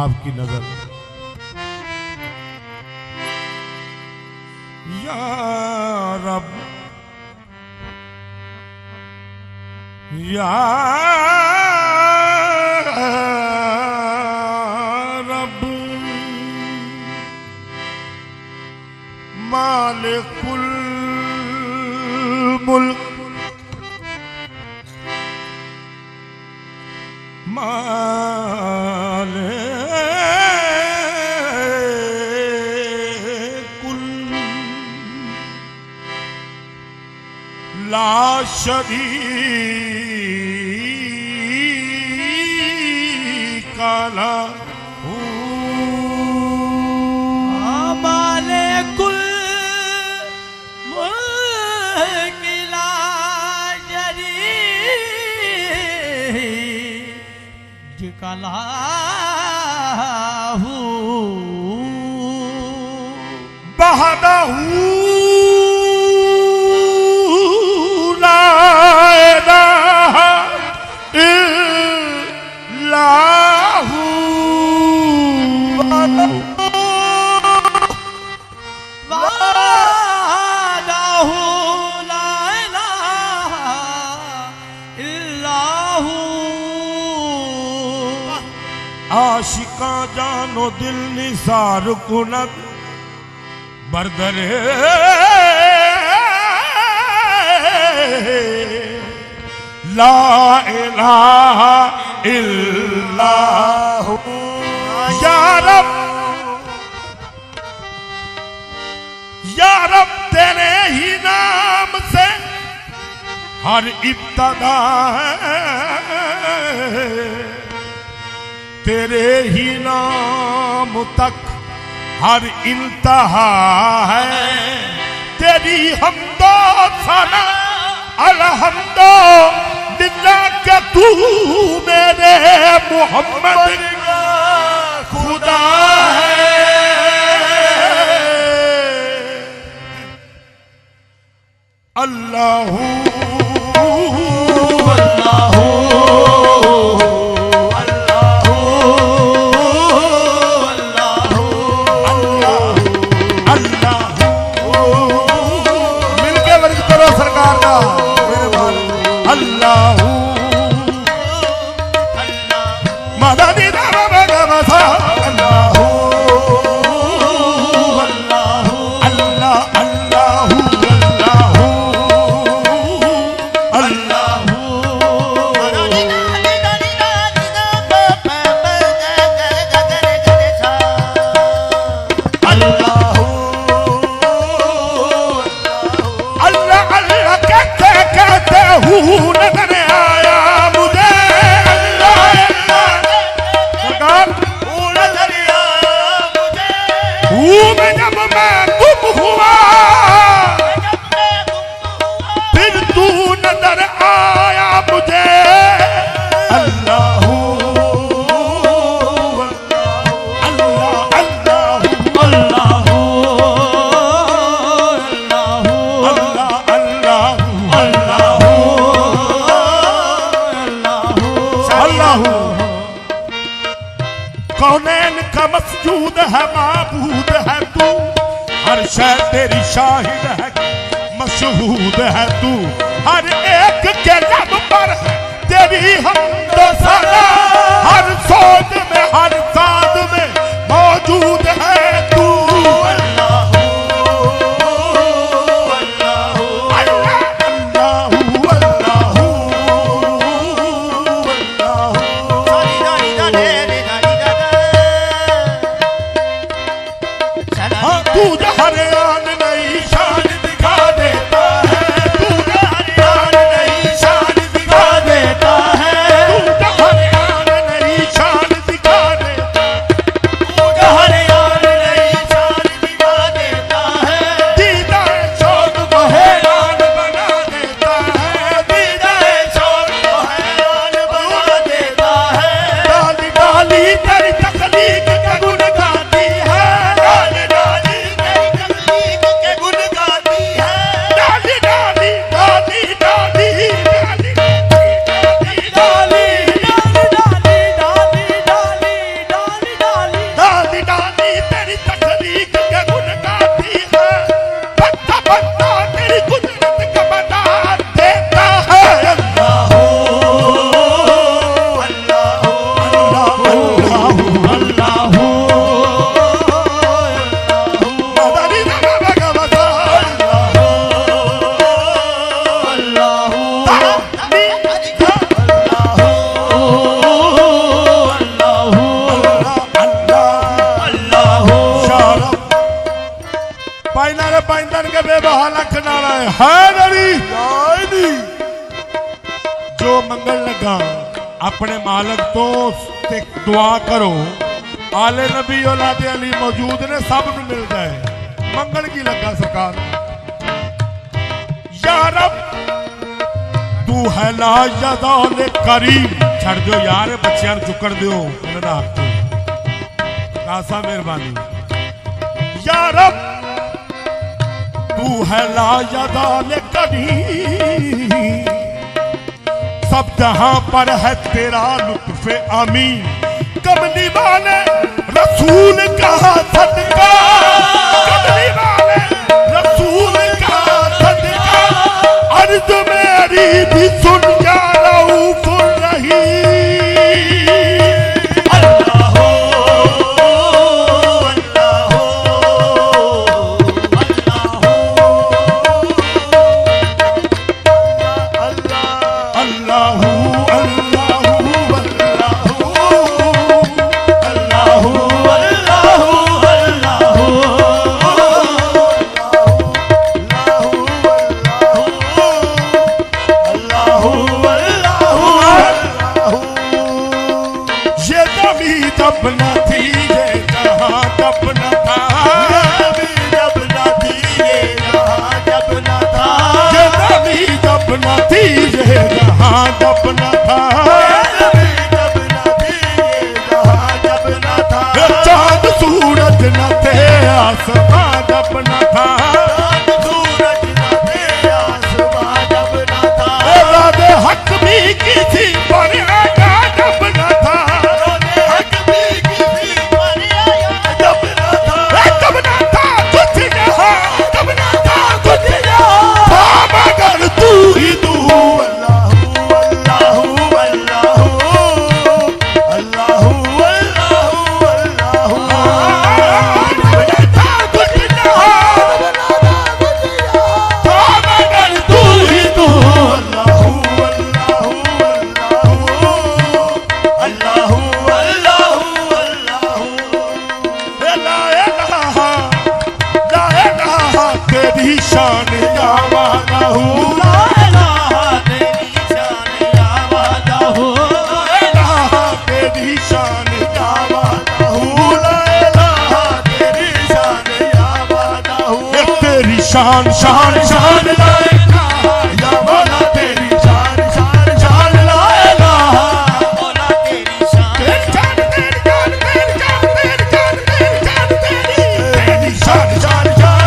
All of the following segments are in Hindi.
आपकी नजर या रब या रब मालिकुल मुल्क ला शरीका लहू मालिकुल मुल्क ला शरीका लहू बहदहू आशिका जानो दिल निसार कुनक बरदरे ला इलाहा इल्लल्लाहु या रब तेरे ही नाम से हर इब्तदा है, तेरे ही नाम तक हर इंतहा है। तेरी हमदो सना अलहम्दो लिल्लाह के तू मेरे मोहम्मद का खुदा है। अल्लाहू अल्लाहू नजर आया मुझे सरकार नजर आया मुझे जब मैं गुम हुआ फिर तू नजर आया मुझे। अल्लाहू कौनैन का मसजूद है माबूद है तू, हर शय तेरी शाहिद है मशहूद है तू, हर एक के लब पर तेरी हम हैदरी जो मंगल लगा अपने मालक तो ते दुआ करो। आले नबी औलादे अली मौजूद ने, सब नूं मिलता है। मंगल की लगा सरकार। या रब तू है ला यदाल करीम। छड़ दो यार बच्चियां नूं चुकण दिओ इन्हां दा हक कासा मेहरबानी। या रब तू है ला यदाल करीम। सब जहां पर है तेरा लुत्फ अमीन। कमली वाले रसूल का सदका, कमली वाले रसूल का सदका। अर्ज मेरी भी सुन जा रऊफुर रहीम। अल्लाह जब न थी ये जहां जब न था। जब न थी ये जहां जब न था। जब न थी ये जहां जब न था। जब न थी ये जहां जब न था। चांद सूरज न थे आसमां जब न था। सूरज न थे आसमां जब न था। राधे हक भी किसी पर आया जब न था। तेरी शान यावादा हूँ। ला इलाहा तेरी शान यावादा हूँ। ला इलाहा तेरी शान यावादा हूँ। ला इलाहा तेरी शान यावादा हूँ। तेरी शान शान शान ला इलाहा या मौला तेरी शान शान शान ला इलाहा मौला तेरी शान। तेरी शान तेरी जान तेरी जान तेरी जान तेरी जान तेरी शान शान शान।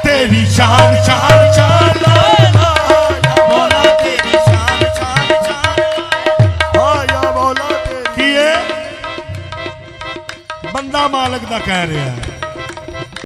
तेरी शान शान शान ला इलाहा या मौला तेरी शान शान शान। हाँ या मौला तेरी। बंदा मालक दा कह रहा है।